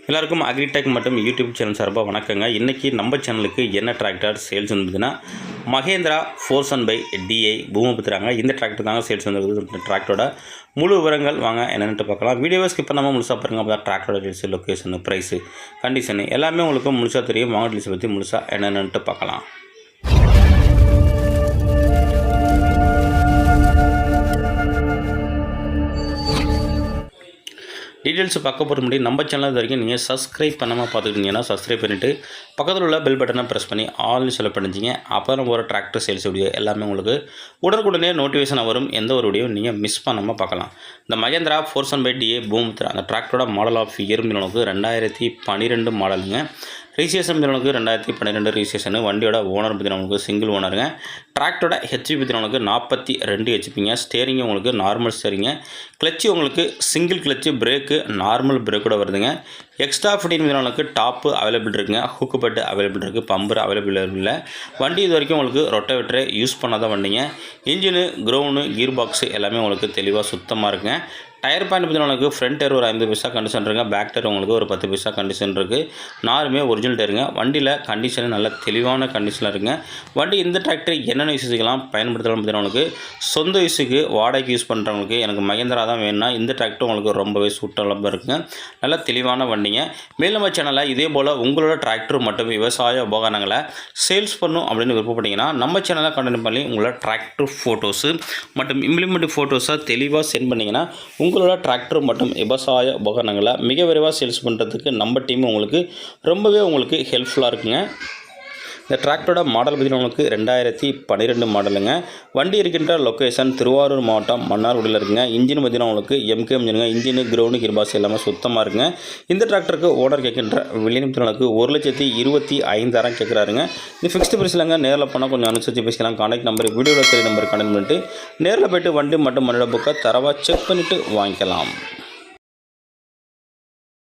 எல்லாருக்கும் அக்ரிடெக் மற்றும் YouTube channel சார்பாக வணக்கங்க. இன்றைக்கி நம்ம சேனலுக்கு என்ன டிராக்டர் சேல்ஸ் வந்துதுன்னா மகேந்திரா 400/DI பூமபுத்திராங்க. இந்த டிராக்டர் தாங்க சேல்ஸ் வந்துருக்குது. டிராக்டரோட முழு விவரங்கள் வாங்க என்னென்னு பார்க்கலாம். வீடியோவை ஸ்கிப் பண்ணாமல் முழுசாக பாருங்கள். அப்போ தான் டிராக்டரோட டீல்ஸ், லொக்கேஷனு, ப்ரைஸு, கண்டிஷனு எல்லாமே உங்களுக்கு முழுசாக தெரியும். வாங்க டீல்ஸை பற்றி முழுசாக என்னென்னு பார்க்கலாம். டீட்டெயில்ஸ் பார்க்க போகிற முடியும். நம்ம சேனல் வரைக்கும் நீங்கள் சப்ஸ்கிரைப் பண்ணாமல் பார்த்துக்கிட்டீங்கன்னா சப்ஸ்கிரைப் பண்ணிவிட்டு பக்கத்தில் உள்ள பெல் பட்டனை ப்ரெஸ் பண்ணி ஆல்னு செலக்ட் பண்ணிச்சிங்க. அப்போ நம்ம ஒரு டிராக்டர் சேல்ஸ் வீடியோ எல்லாமே உங்களுக்கு உடனுக்குடனே நோட்டிஃபிகேஷன் வரும். எந்த ஒரு வீடியோ நீங்கள் மிஸ் பண்ணாமல் பார்க்கலாம். இந்த மகேந்திரா 400/DI பூமபுத்திரா அந்த டிராக்டரோட மாடல் ஆஃப் இயர் உங்களுக்கு 2012 மாடலுங்க. ரிஜிஸ்ட்ரேஷன் உங்களுக்கு 2012 ரிஜிஸ்ட்ரேஷனு. வண்டியோட ஓனர் பார்த்தீங்கன்னா உங்களுக்கு சிங்கிள் ஓனருங்க. டிராக்டரோட ஹெச்பி பார்த்தீங்கன்னா உங்களுக்கு 42 ஹெச்பிங்க. ஸ்டேரிங் உங்களுக்கு நார்மல் ஸ்டேரிங்க. கிளச்சு உங்களுக்கு சிங்கிள் கிளச்சு, பிரேக்கு நார்மல் பிரேக்கோட வருதுங்க. எக்ஸ்ட்ரா ஃபிட்டிங் உங்களுக்கு டாப்பு அவைலபிள் இருக்குங்க. ஹூக்கு பெட்டு அவைலபிள் இருக்குது. பம்பர் அவைலபிள் இல்லை. வண்டி இது வரைக்கும் உங்களுக்கு ரொட்டவேட்டரை யூஸ் பண்ணாதான் வண்டிங்க. இன்ஜினு, கிரவுண்டு, கீர் பாக்ஸு எல்லாமே உங்களுக்கு தெளிவாக சுத்தமாக இருக்குங்க. டயர் பாயிண்ட் பார்த்தீங்கன்னா உங்களுக்கு ஃப்ரண்ட் டயர் ஒரு 50 பைசா கண்டிஷன் இருக்குங்க. பேக் டயர் உங்களுக்கு ஒரு 10 பைசா கண்டிஷன் இருக்குது. நாலுமே ஒரிஜினல் டயருங்க. வண்டியில் கண்டிஷன் நல்ல தெளிவான கண்டிஷனில் இருக்குங்க. வண்டி இந்த டிராக்டர் என்னென்ன யூஸுக்கெல்லாம் பயன்படுத்தலாம் பார்த்தீங்கன்னா உங்களுக்கு சொந்த யூஸுக்கு, வாடகைக்கு யூஸ் பண்ணுறவங்களுக்கு எனக்கு மகேந்திரா தான் வேணும்னா இந்த டிராக்டர் உங்களுக்கு ரொம்பவே சூட்டபுளாக இருக்குங்க. நல்ல தெளிவான வண்டிங்க. மேலும் நம்ம சேனலில் இதே போல் உங்களோட டிராக்டர் மற்றும் விவசாய உபகரணங்களை சேல்ஸ் பண்ணும் அப்படின்னு விருப்பப்பட்டீங்கன்னா நம்ம சேனலை கண்டெக்ட் பண்ணி உங்களோட டிராக்டர் ஃபோட்டோஸு மற்றும் இம்ப்ளிமெண்ட் ஃபோட்டோஸை தெளிவாக சென்ட் பண்ணிங்கன்னா உங்களோட டிராக்டர் மற்றும் விவசாய உபகரணங்களை மிக விரைவாக சேல்ஸ் பண்ணுறதுக்கு நம்ம டீம் உங்களுக்கு ரொம்பவே உங்களுக்கு ஹெல்ப்ஃபுல்லாக இருக்குங்க. இந்த டிராக்டரோட மாடல் பார்த்தீங்கன்னா உங்களுக்கு 2012 மாடலுங்க. வண்டி இருக்கின்ற லொக்கேஷன் திருவாரூர் மாவட்டம் மன்னார்குடியில் இருக்குங்க. இன்ஜின் பார்த்தீங்கன்னா உங்களுக்கு MK இன்ஜினுங்க. இன்ஜினு, கிரவுண்டு, கிர்பாஸ் எல்லாமே சுத்தமாக இருக்குங்க. இந்த டிராக்டருக்கு ஓனர் கேட்கின்ற விலைநிறுவனங்களுக்கு 1,25,000 கேட்குறாருங்க. இது ஃபிக்ஸ்டு பிரைஸ்லங்க. நேரில் போனால் கொஞ்சம் அனுசரித்து பேசிக்கலாம். கான்டாக்ட் நம்பர் வீடியோவில் தெரிய நம்பர் கனெக்ட் பண்ணிட்டு நேரில் போய்ட்டு வண்டி மற்றும் மண்ணோட புக்கை தரவாக செக் பண்ணிவிட்டு வாங்கிக்கலாம்.